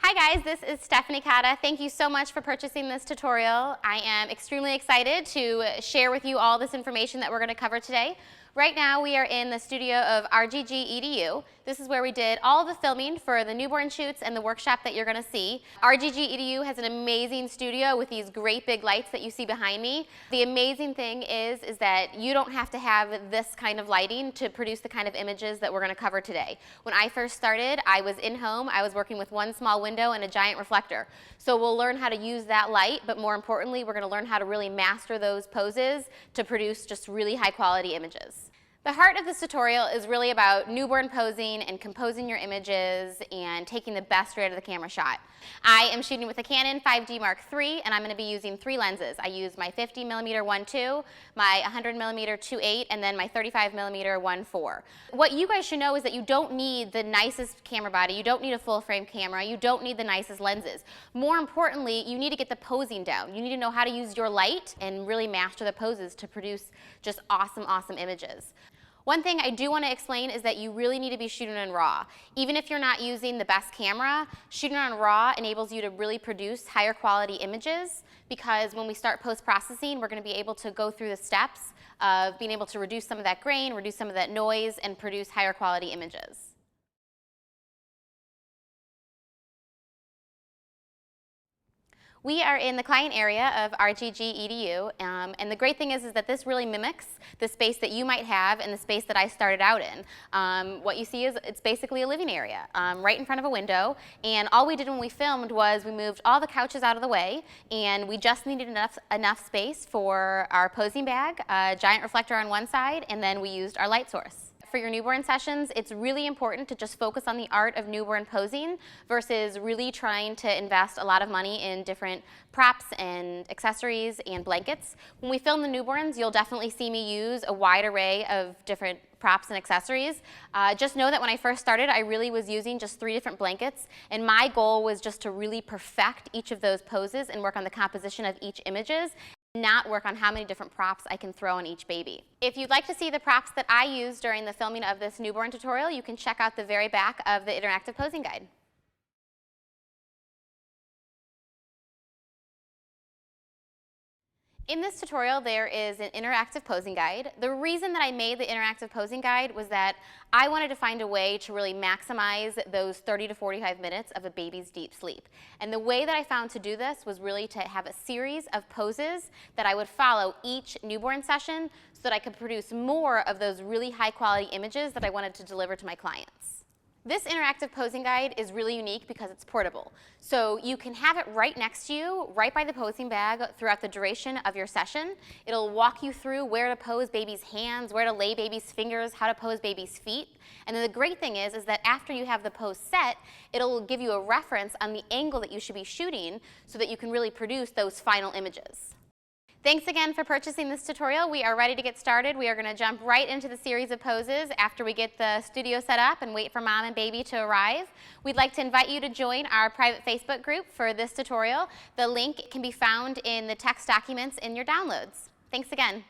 Hi guys, this is Stephanie Cotta. Thank you so much for purchasing this tutorial. I am extremely excited to share with you all this information that we're going to cover today. Right now we are in the studio of RGG EDU. This is where we did all the filming for the newborn shoots and the workshop that you're going to see. RGG EDU has an amazing studio with these great big lights that you see behind me. The amazing thing is that you don't have to have this kind of lighting to produce the kind of images that we're going to cover today. When I first started, I was in home. I was working with one small window and a giant reflector. So we'll learn how to use that light, but more importantly, we're going to learn how to really master those poses to produce just really high quality images. The heart of this tutorial is really about newborn posing and composing your images and taking the best right of the camera shot. I am shooting with a Canon 5D Mark III, and I'm going to be using 3 lenses. I use my 50mm 1.2, my 100mm 2.8, and then my 35mm 1.4. What you guys should know is that you don't need the nicest camera body, you don't need a full frame camera, you don't need the nicest lenses. More importantly, you need to get the posing down. You need to know how to use your light and really master the poses to produce just awesome, awesome images. One thing I do want to explain is that you really need to be shooting on RAW. Even if you're not using the best camera, shooting on RAW enables you to really produce higher quality images, because when we start post-processing, we're going to be able to go through the steps of being able to reduce some of that grain, reduce some of that noise, and produce higher quality images. We are in the client area of RGG EDU, and the great thing is that this really mimics the space that you might have and the space that I started out in. What you see is it's basically a living area right in front of a window, and all we did when we filmed was we moved all the couches out of the way, and we just needed enough space for our posing bag, a giant reflector on one side, and then we used our light source. For your newborn sessions, it's really important to just focus on the art of newborn posing versus really trying to invest a lot of money in different props and accessories and blankets. When we film the newborns, you'll definitely see me use a wide array of different props and accessories. Just know that when I first started, I really was using just 3 different blankets, and my goal was just to really perfect each of those poses and work on the composition of each images, not work on how many different props I can throw on each baby. If you'd like to see the props that I used during the filming of this newborn tutorial, you can check out the very back of the interactive posing guide. In this tutorial, there is an interactive posing guide. The reason that I made the interactive posing guide was that I wanted to find a way to really maximize those 30 to 45 minutes of a baby's deep sleep. And the way that I found to do this was really to have a series of poses that I would follow each newborn session so that I could produce more of those really high quality images that I wanted to deliver to my clients. This interactive posing guide is really unique because it's portable. So you can have it right next to you, right by the posing bag throughout the duration of your session. It'll walk you through where to pose baby's hands, where to lay baby's fingers, how to pose baby's feet. And then the great thing is that after you have the pose set, it'll give you a reference on the angle that you should be shooting so that you can really produce those final images. Thanks again for purchasing this tutorial. We are ready to get started. We are going to jump right into the series of poses after we get the studio set up and wait for mom and baby to arrive. We'd like to invite you to join our private Facebook group for this tutorial. The link can be found in the text documents in your downloads. Thanks again.